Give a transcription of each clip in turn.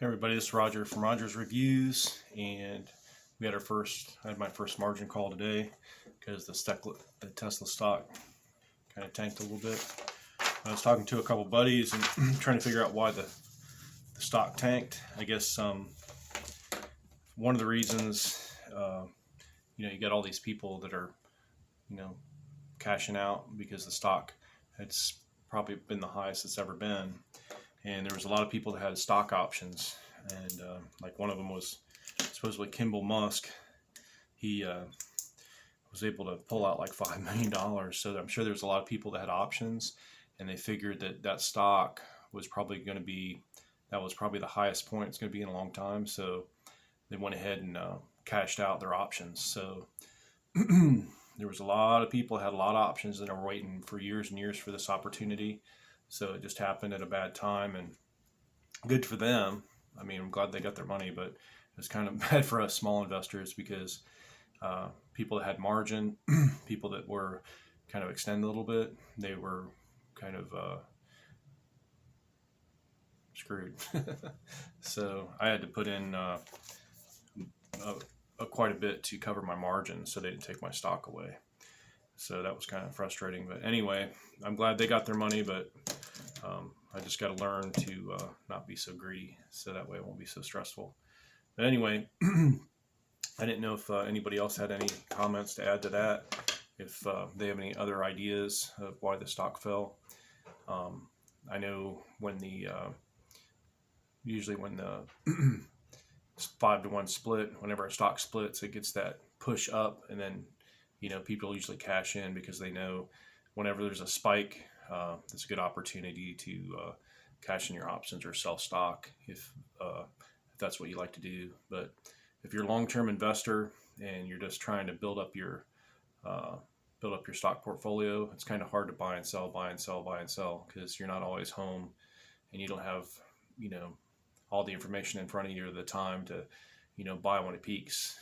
Hey everybody, this is Roger from Rogers Reviews, and I had my first margin call today because the Tesla stock kind of tanked a little bit. I was talking to a couple buddies and trying to figure out why the stock tanked. I guess one of the reasons, you got all these people that are, cashing out because the stock it's probably been the highest it's ever been. And there was a lot of people that had stock options, and like one of them was supposedly Kimball Musk. He was able to pull out like $5 million. So I'm sure there was a lot of people that had options, and they figured that stock was probably going to be, that was probably the highest point it's going to be in a long time. So they went ahead and cashed out their options. So there was a lot of people that had a lot of options and are waiting for years and years for this opportunity. So it just happened at a bad time, and good for them. I mean, I'm glad they got their money, but it's kind of bad for us small investors because people that had margin, people that were kind of extended a little bit, they were kind of screwed. So I had to put in quite a bit to cover my margin so they didn't take my stock away. So that was kind of frustrating. But anyway, I'm glad they got their money, but I just got to learn to not be so greedy, so that way it won't be so stressful. But anyway, I didn't know if anybody else had any comments to add to that, if they have any other ideas of why the stock fell. I know when usually when the 5-to-1 split, whenever a stock splits, it gets that push up, and then people usually cash in because they know whenever there's a spike, it's a good opportunity to cash in your options or sell stock if that's what you like to do. But if you're a long-term investor and you're just trying to build up your stock portfolio, it's kind of hard to buy and sell because you're not always home and you don't have all the information in front of you at the time to buy when it peaks.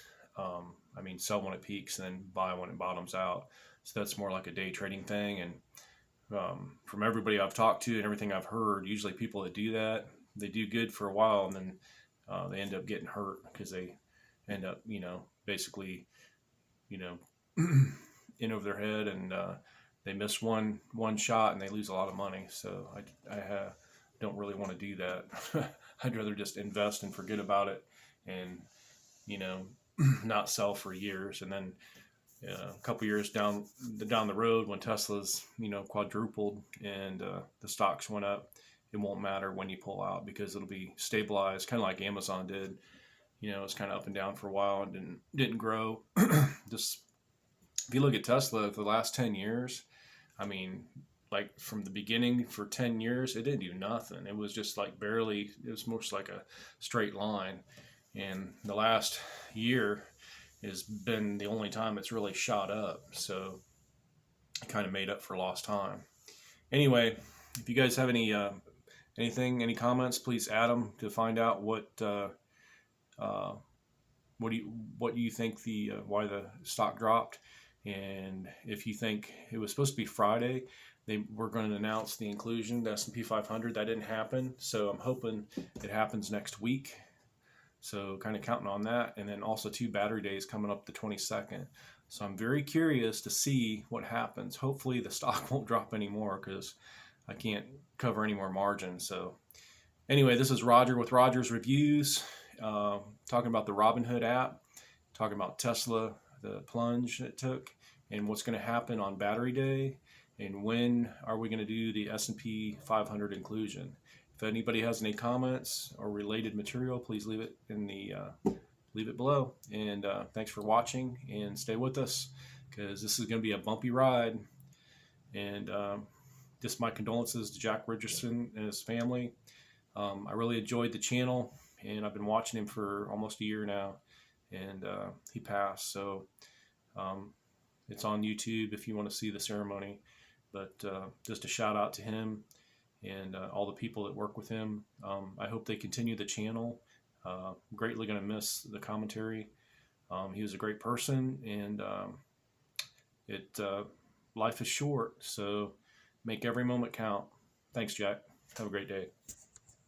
Sell when it peaks and then buy when it bottoms out. So that's more like a day trading thing. And from everybody I've talked to and everything I've heard, usually people that do that, they do good for a while, and then they end up getting hurt because they end up, basically, in over their head, and they miss one shot and they lose a lot of money. So I don't really want to do that. I'd rather just invest and forget about it, and not sell for years, and then a couple years down the road when Tesla's quadrupled and the stocks went up, it won't matter when you pull out because it'll be stabilized, kind of like Amazon did. It's kind of up and down for a while and didn't grow. Just if you look at Tesla for the last 10 years, like from the beginning for 10 years, it didn't do nothing. It was just like barely, it was more like a straight line. And the last year has been the only time it's really shot up. So it kind of made up for lost time. Anyway, if you guys have any comments, please add them to find out what do you think why the stock dropped. And if you think it was supposed to be Friday, they were going to announce the inclusion, the S&P 500. That didn't happen. So I'm hoping it happens next week. So kind of counting on that. And then also 2 battery days coming up the 22nd. So I'm very curious to see what happens. Hopefully the stock won't drop anymore because I can't cover any more margin. So anyway, this is Roger with Rogers Reviews, talking about the Robinhood app, talking about Tesla, the plunge it took, and what's going to happen on battery day, and when are we going to do the S&P 500 inclusion. If anybody has any comments or related material, please leave it below. And thanks for watching, and stay with us because this is going to be a bumpy ride. And just my condolences to Jack Richardson and his family. I really enjoyed the channel, and I've been watching him for almost a year now, and he passed. So it's on YouTube if you want to see the ceremony. But just a shout out to him and all the people that work with him. I hope they continue the channel. Greatly going to miss the commentary. He was a great person, and life is short, so make every moment count. Thanks, Jack. Have a great day.